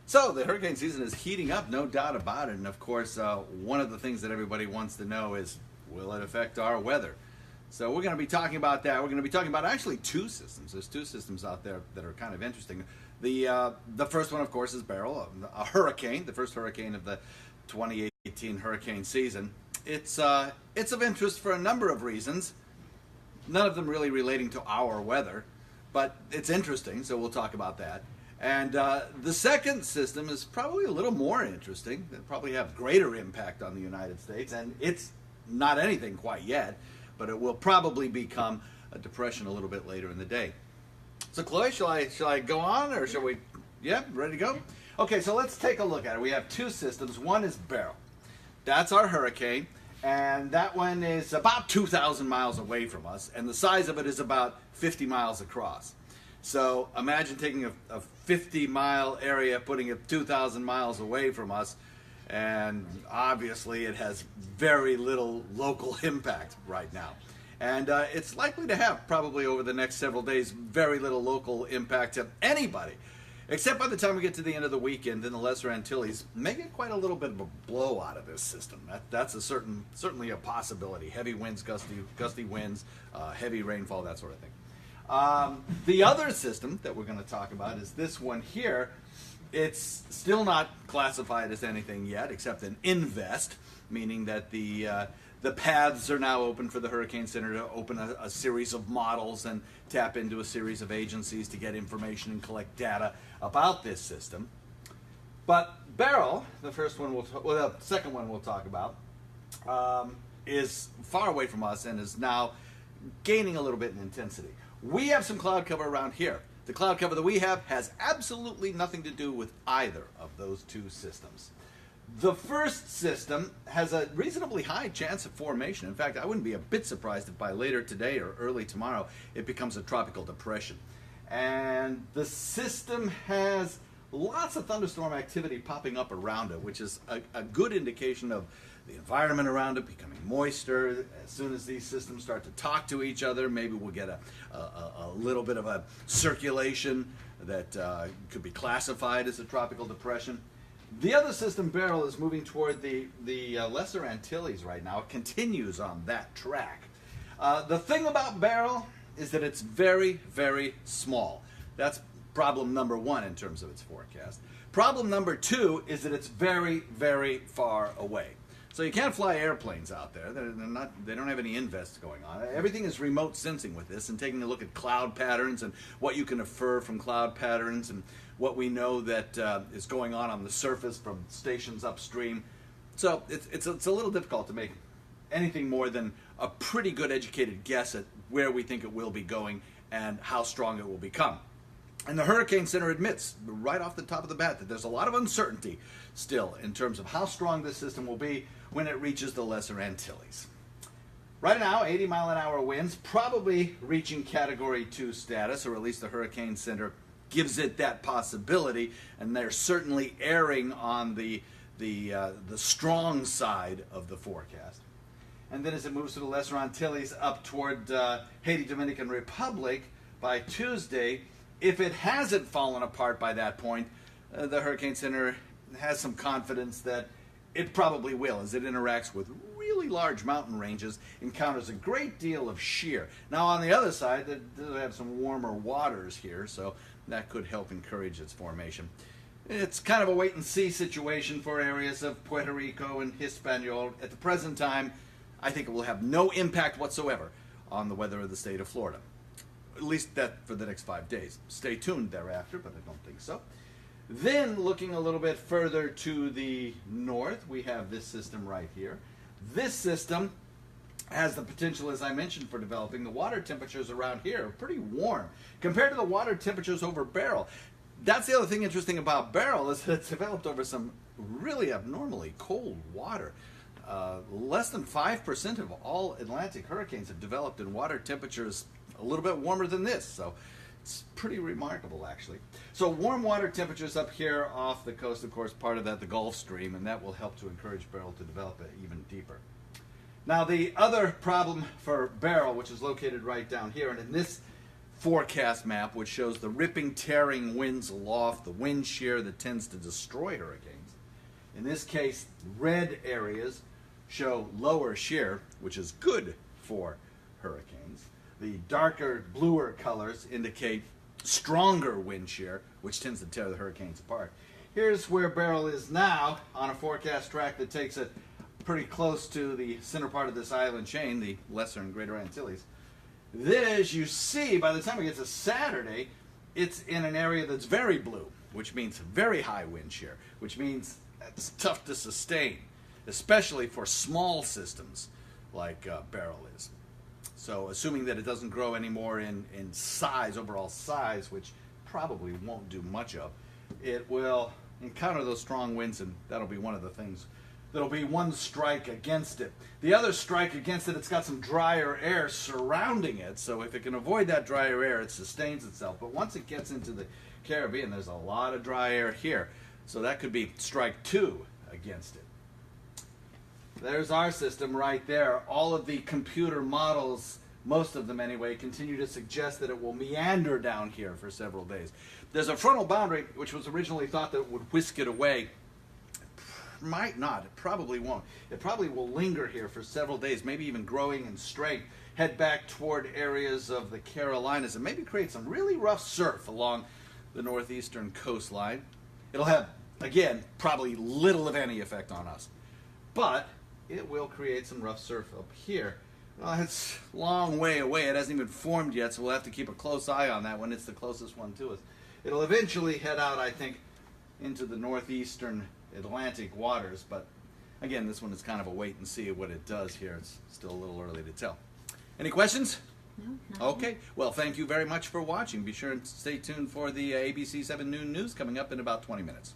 So the hurricane season is heating up, no doubt about it. And of course, one of the things that everybody wants to know is, will it affect our weather? So we're going to be talking about that. We're going to be talking about actually two systems. There's two systems out there that are kind of interesting. The first one, of course, is Beryl, a hurricane, the first hurricane of the 2018 hurricane season. It's of interest for a number of reasons, none of them really relating to our weather, but it's interesting, so we'll talk about that. And the second system is probably a little more interesting. It'll probably have greater impact on the United States, and it's not anything quite yet, but it will probably become a depression a little bit later in the day. So Chloe, shall I go on, or shall we? Yeah, ready to go? Okay, so let's take a look at it. We have two systems. One is Beryl. That's our hurricane, and that one is about 2,000 miles away from us, and the size of it is about 50 miles across. So imagine taking a 50-mile area, putting it 2,000 miles away from us, and obviously it has very little local impact right now. And it's likely to have, probably over the next several days, very little local impact to anybody. Except by the time we get to the end of the weekend, in the Lesser Antilles may get quite a little bit of a blow out of this system. That's certainly a possibility. Heavy winds, gusty winds, heavy rainfall, that sort of thing. The other system that we're going to talk about is this one here. It's still not classified as anything yet except an invest, meaning that the paths are now open for the Hurricane Center to open a series of models and tap into a series of agencies to get information and collect data about this system. But Beryl, the second one we'll talk about, is far away from us and is now gaining a little bit in intensity. We have some cloud cover around here. The cloud cover that we have has absolutely nothing to do with either of those two systems. The first system has a reasonably high chance of formation. In fact, I wouldn't be a bit surprised if by later today or early tomorrow it becomes a tropical depression. And the system has lots of thunderstorm activity popping up around it, which is a good indication of the environment around it becoming moister. As soon as these systems start to talk to each other, maybe we'll get a little bit of a circulation that could be classified as a tropical depression. The other system, Beryl, is moving toward the Lesser Antilles right now. It continues on that track. The thing about Beryl is that it's very, very small. That's problem number one in terms of its forecast. Problem number two is that it's very, very far away. So you can't fly airplanes out there. They don't have any invests going on. Everything is remote sensing with this and taking a look at cloud patterns and what you can infer from cloud patterns and what we know that is going on the surface from stations upstream. So it's a little difficult to make anything more than a pretty good educated guess at where we think it will be going and how strong it will become. And the Hurricane Center admits right off the top of the bat that there's a lot of uncertainty still in terms of how strong this system will be when it reaches the Lesser Antilles. Right now, 80-mile-an-hour winds, probably reaching Category 2 status, or at least the Hurricane Center gives it that possibility, and they're certainly erring on the strong side of the forecast. And then as it moves to the Lesser Antilles up toward Haiti, Dominican Republic, by Tuesday, if it hasn't fallen apart by that point, the Hurricane Center has some confidence that it probably will, as it interacts with really large mountain ranges, encounters a great deal of shear. Now on the other side, they have some warmer waters here, so that could help encourage its formation. It's kind of a wait-and-see situation for areas of Puerto Rico and Hispaniola. At the present time, I think it will have no impact whatsoever on the weather of the state of Florida. At least that for the next 5 days. Stay tuned thereafter, but I don't think so. Then, looking a little bit further to the north, we have this system right here. This system has the potential, as I mentioned, for developing. The water temperatures around here are pretty warm compared to the water temperatures over Beryl. That's the other thing interesting about Beryl, is that it's developed over some really abnormally cold water. Less than 5% of all Atlantic hurricanes have developed in water temperatures a little bit warmer than this, so it's pretty remarkable, actually. So warm water temperatures up here off the coast, of course, part of that, the Gulf Stream, and that will help to encourage Beryl to develop it even deeper. Now, the other problem for Beryl, which is located right down here, and in this forecast map, which shows the ripping, tearing winds aloft, the wind shear that tends to destroy hurricanes. In this case, red areas show lower shear, which is good for hurricanes. The darker, bluer colors indicate stronger wind shear, which tends to tear the hurricanes apart. Here's where Beryl is now on a forecast track that takes it pretty close to the center part of this island chain, the Lesser and Greater Antilles. This, you see, by the time it gets to Saturday, it's in an area that's very blue, which means very high wind shear, which means it's tough to sustain, especially for small systems like Beryl is. So assuming that it doesn't grow anymore in size, overall size, which probably won't do much of, it will encounter those strong winds, and that'll be one of the things. That'll be one strike against it. The other strike against it, it's got some drier air surrounding it, so if it can avoid that drier air, it sustains itself. But once it gets into the Caribbean, there's a lot of dry air here, so that could be strike 2 against it. There's our system right there. All of the computer models, most of them anyway, continue to suggest that it will meander down here for several days. There's a frontal boundary, which was originally thought that it would whisk it away. Might not. It probably won't. It probably will linger here for several days, maybe even growing in strength, head back toward areas of the Carolinas, and maybe create some really rough surf along the northeastern coastline. It'll have, again, probably little of any effect on us. But it will create some rough surf up here. Well, it's a long way away. It hasn't even formed yet, so we'll have to keep a close eye on that when it's the closest one to us. It'll eventually head out, I think, into the northeastern Atlantic waters, but again, this one is kind of a wait and see what it does here. It's still a little early to tell. Any questions? No, not Okay. yet. Well, thank you very much for watching. Be sure and stay tuned for the ABC 7 Noon News coming up in about 20 minutes.